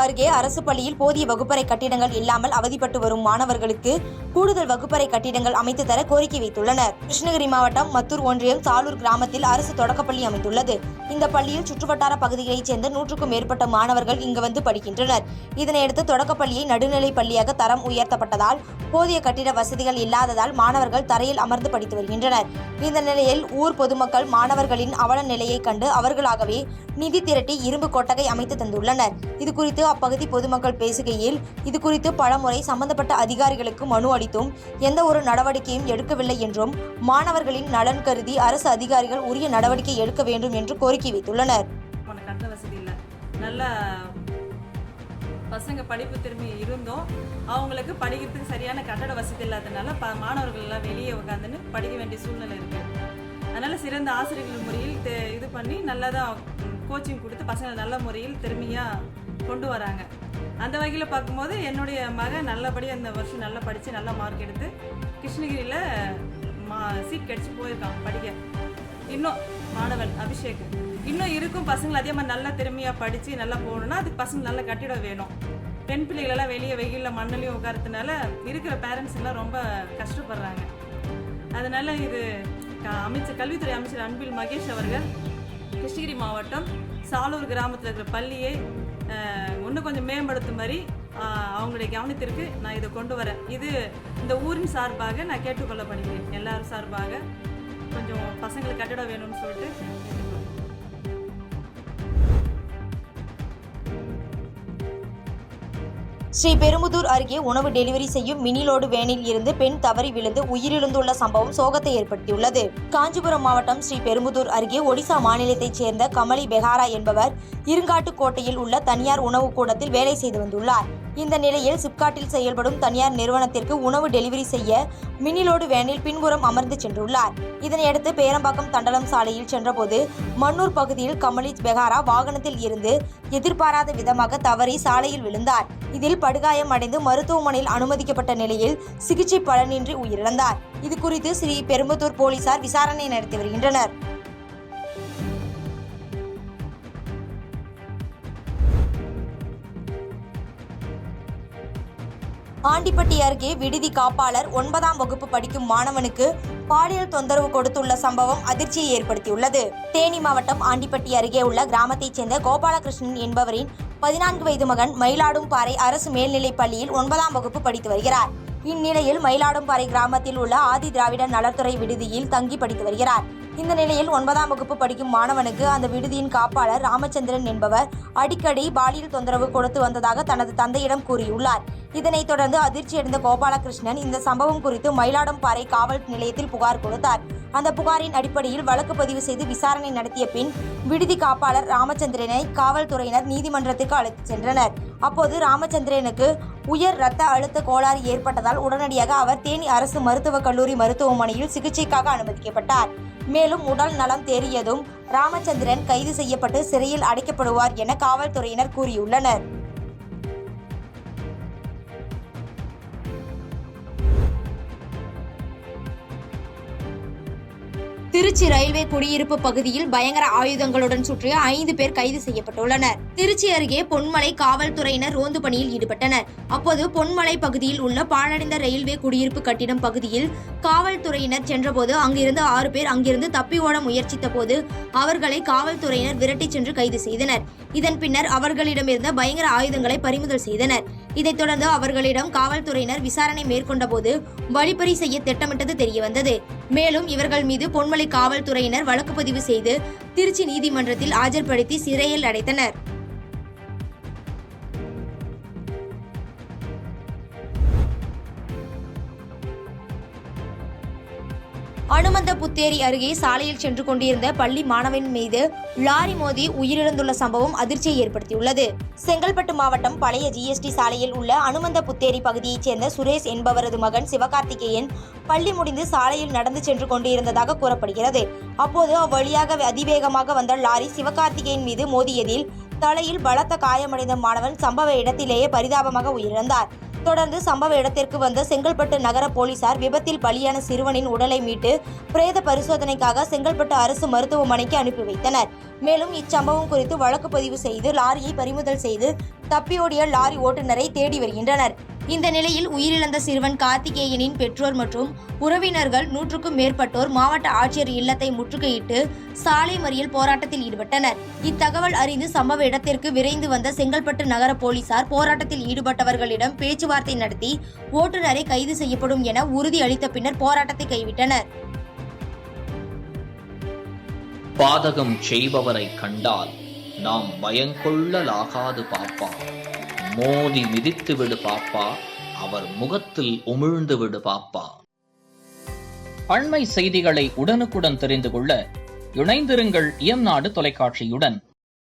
அருகே அரசு பள்ளியில் போதிய வகுப்பறை கட்டிடங்கள் இல்லாமல் அவதிப்பட்டு வரும் மாணவர்களுக்கு கூடுதல் வகுப்பறை கட்டிடங்கள் அமைத்து தர கோரிக்கை வைத்துள்ளனர். கிருஷ்ணகிரி மாவட்டம் மத்தூர் ஒன்றியம் சாலூர் கிராமத்தில் அரசு தொடக்கப்பள்ளி அமைந்துள்ளது. இந்த பள்ளியில் சுற்றுவட்டார பகுதிகளைச் சேர்ந்த 100க்கும் மேற்பட்ட மாணவர்கள் இங்கு வந்து படிக்கின்றனர். இதனையடுத்து தொடக்கப்பள்ளியை நடுநிலை பள்ளியாக தரம் உயர்த்தப்பட்டதால் போதிய கட்டிட வசதிகள் இல்லாததால் மாணவர்கள் தரையில் அமர்ந்து படித்து வருகின்றனர். இந்த நிலையில் ஊர் பொதுமக்கள் மாணவர்களின் அவல நிலையை கண்டு அவர்களாகவே நிதி திரட்டி இரும்பு கொட்டகை அமைத்து தந்துள்ளனர். இதுகுறித்து அப்பகுதி பொதுமக்கள் பேசுகையில், இதுகுறித்து பலமுறை சம்பந்தப்பட்ட அதிகாரிகளுக்கு மனு அளித்தும் எந்த ஒரு நடவடிக்கையும் எடுக்கவில்லை என்றும், மாணவர்களின் நலன் கருதி அரசு அதிகாரிகள் உரிய நடவடிக்கை எடுக்க வேண்டும் என்று கோரிக்கை வைத்துள்ளனர். நல்ல பசங்க படிப்பு திரும்பி இருந்தோம், அவங்களுக்கு படிக்கிறதுக்கு சரியான கட்டட வசதி இல்லாதனால மாணவர்கள் எல்லாம் வெளியே உட்காந்துன்னு படிக்க வேண்டிய சூழ்நிலை இருக்கு. அதனால சிறந்த ஆசிரியர்கள் முறையில் இது பண்ணி நல்லதாக கோச்சிங் கொடுத்து பசங்களை நல்ல முறையில் திறமையாக கொண்டு வராங்க. அந்த வகையில் பார்க்கும்போது என்னுடைய மகன் நல்லபடியாக இந்த வருஷம் நல்லா படித்து நல்ல மார்க் எடுத்து கிருஷ்ணகிரியில் சீட் கிடச்சி போயிருக்கான் படிக்க. இன்னும் மாணவன் அபிஷேக் இன்னும் இருக்கும் பசங்களை அதே மாதிரி நல்லா திறமையாக படித்து நல்லா போகணுன்னா அதுக்கு பசங்க நல்ல கட்டிடம் வேணும். பெண் பிள்ளைகளெல்லாம் வெளியே வெயிலில் மண்ணிலையும் உட்காரத்துனால இருக்கிற பேரண்ட்ஸ் எல்லாம் ரொம்ப கஷ்டப்படுறாங்க. அதனால இது கல்வித்துறை அமைச்சர் அன்பில் மகேஷ் அவர்கள் கிருஷ்ணகிரி மாவட்டம் சாலூர் கிராமத்தில் இருக்கிற பள்ளியை இன்னும் கொஞ்சம் மேம்படுத்தும் மாதிரி அவங்களுடைய கவனத்திற்கு நான் இதை கொண்டு வரேன். இது இந்த ஊரின் சார்பாக நான் கேட்டுக்கொள்ளப்படுகிறேன். எல்லாரும் சார்பாக கொஞ்சம் பசங்களுக்கு கட்டிடம் வேணும்னு சொல்லிட்டு ஸ்ரீபெரும்புதூர் அருகே உணவு டெலிவரி செய்யும் மினி லோடு வேனில் இருந்து பெண் தவறி விழுந்து உயிரிழந்துள்ள சம்பவம் சோகத்தை ஏற்படுத்தியுள்ளது. காஞ்சிபுரம் மாவட்டம் ஸ்ரீபெரும்புதூர் அருகே ஒடிசா மாநிலத்தைச் சேர்ந்த கமலி பெஹாரா என்பவர் இருங்காட்டுக்கோட்டையில் உள்ள தனியார் உணவு கூடத்தில் வேலை செய்து வந்துள்ளார். இந்த நிலையில் சிப்காட்டில் செயல்படும் தனியார் நிறுவனத்திற்கு உணவு டெலிவரி செய்ய மினிலோடு வேனில் பின்புறம் அமர்ந்து சென்றுள்ளார். இதனையடுத்து பேரம்பாக்கம் தண்டலம் சாலையில் சென்றபோது மன்னூர் பகுதியில் கமலி பெஹாரா வாகனத்தில் இருந்து எதிர்பாராத விதமாக தவறி சாலையில் விழுந்தார். இதில் படுகாயம் அடைந்து மருத்துவமனையில் அனுமதிக்கப்பட்ட நிலையில் சிகிச்சை பலனின்றி உயிரிழந்தார். இதுகுறித்து ஸ்ரீபெரும்புதூர் போலீசார் விசாரணை நடத்தி வருகின்றனர். ஆண்டிப்பட்டி அருகே விடுதி காப்பாளர் 9ஆம் வகுப்பு படிக்கும் மாணவனுக்கு பாலியல் தொந்தரவு கொடுத்துள்ள சம்பவம் அதிர்ச்சியை ஏற்படுத்தியுள்ளது. தேனி மாவட்டம் ஆண்டிப்பட்டி அருகே உள்ள கிராமத்தைச் சேர்ந்த கோபாலகிருஷ்ணன் என்பவரின் 14 வயது மகன் மயிலாடும்பாறை அரசு மேல்நிலைப் பள்ளியில் 9ஆம் வகுப்பு படித்து வருகிறார். இந்நிலையில் மயிலாடும்பாறை கிராமத்தில் உள்ள ஆதி திராவிடர் நலத்துறை விடுதியில் தங்கி படித்து வருகிறார். இந்த நிலையில் 9ஆம் வகுப்பு படிக்கும் மாணவனுக்கு அந்த விடுதியின் காப்பாளர் ராமச்சந்திரன் என்பவர் அடிக்கடி பாலியல் தொந்தரவு கொடுத்து வந்ததாக தனது தந்தையிடம் கூறியுள்ளார். இதனைத் தொடர்ந்து அதிர்ச்சியடைந்த கோபாலகிருஷ்ணன் இந்த சம்பவம் குறித்து மயிலாடும்பாறை காவல் நிலையத்தில் புகார் கொடுத்தார். அந்த புகாரின் அடிப்படையில் வழக்கு பதிவு செய்து விசாரணை நடத்திய பின் விடுதி காப்பாளர் ராமச்சந்திரனை காவல்துறையினர் நீதிமன்றத்திற்கு அழைத்துச் சென்றனர். அப்போது ராமச்சந்திரனுக்கு உயர் இரத்த அழுத்த கோளாறு ஏற்பட்டதால் உடனடியாக அவர் தேனி அரசு மருத்துவக் கல்லூரி மருத்துவமனையில் சிகிச்சைக்காக அனுமதிக்கப்பட்டார். மேலும் உடல் நலம் தேறியதும் ராமச்சந்திரன் கைது செய்யப்பட்டு சிறையில் அடைக்கப்படுவார் என காவல்துறையினர் கூறியுள்ளனர். திருச்சி ரயில்வே குடியிருப்பு பகுதியில் பயங்கர ஆயுதங்களுடன் சுற்றிய 5 பேர் கைது செய்யப்பட்டுள்ளனர். திருச்சி அருகே பொன்மலை காவல்துறையினர் ரோந்து பணியில் ஈடுபட்டனர். அப்போது பொன்மலை பகுதியில் உள்ள பாழடைந்த ரயில்வே குடியிருப்பு கட்டிடம் பகுதியில் காவல்துறையினர் சென்றபோது அங்கிருந்து 6 பேர் அங்கிருந்து தப்பி ஓட முயற்சித்த போது அவர்களை காவல்துறையினர் விரட்டி சென்று கைது செய்தனர். இதன் பின்னர் அவர்களிடமிருந்த பயங்கர ஆயுதங்களை பறிமுதல் செய்தனர். இதைத் தொடர்ந்து அவர்களிடம் காவல்துறையினர் விசாரணை மேற்கொண்ட போது வழிப்பறி செய்ய திட்டமிட்டது தெரியவந்தது. மேலும் இவர்கள் மீது பொன்மலை காவல்துறையினர் வழக்கு பதிவு செய்து திருச்சி நீதிமன்றத்தில் ஆஜர்படுத்தி சிறையில் அடைத்தனர். அனுமந்தபுத்தேரி அருகே சாலையில் சென்று கொண்டிருந்த பள்ளி மாணவன் மீது லாரி மோதி உயிரிழந்துள்ள சம்பவம் அதிர்ச்சியை ஏற்படுத்தியுள்ளது. செங்கல்பட்டு மாவட்டம் பழைய ஜிஎஸ்டி சாலையில் உள்ள அனுமந்தபுத்தேரி பகுதியைச் சேர்ந்த சுரேஷ் என்பவரது மகன் சிவகார்த்திகேயன் பள்ளி முடிந்து சாலையில் நடந்து சென்று கொண்டிருந்ததாக கூறப்படுகிறது. அப்போது அவ்வழியாக அதிவேகமாக வந்த லாரி சிவகார்த்திகேயன் மீது மோதியதில் தலையில் பலத்த காயமடைந்த மாணவன் சம்பவ இடத்திலேயே பரிதாபமாக உயிரிழந்தார். தொடர்ந்து சம்பவ இடத்திற்கு வந்த செங்கல்பட்டு நகர போலீசார் விபத்தில் பலியான சிறுவனின் உடலை மீட்டு பிரேத பரிசோதனைக்காக செங்கல்பட்டு அரசு மருத்துவமனைக்கு அனுப்பி வைத்தனர். மேலும் இச்சம்பவம் குறித்து வழக்கு பதிவு செய்து லாரியை பறிமுதல் செய்து தப்பியோடிய லாரி ஓட்டுநரை தேடி வருகின்றனர். இந்த நிலையில் உயிரிழந்த சிறுவன் கார்த்திகேயனின் பெற்றோர் மற்றும் உறவினர்கள் 100க்கும் மேற்பட்டோர் மாவட்ட ஆட்சியர் இல்லத்தை முற்றுகையிட்டு சாலை மறியல் போராட்டத்தில் ஈடுபட்டனர். இத்தகவல் அறிந்து சம்பவ இடத்திற்கு விரைந்து வந்த செங்கல்பட்டு நகர போலீசார் போராட்டத்தில் ஈடுபட்டவர்களிடம் பேச்சுவார்த்தை நடத்தி ஓட்டுநரை கைது செய்யப்படும் என உறுதி அளித்த பின்னர் போராட்டத்தை கைவிட்டனர். பாதகம் செய்பவரை கண்டால் நாம் பயங்கொள்ளலாகாது பாப்பா. மோதி மிதித்து விடு பாப்பா, அவர் முகத்தில் உமிழ்ந்து விடு பாப்பா. அண்மை செய்திகளை உடனுக்குடன் தெரிந்து கொள்ள இணைந்திருங்கள் இயம்நாடு தொலைக்காட்சியுடன்.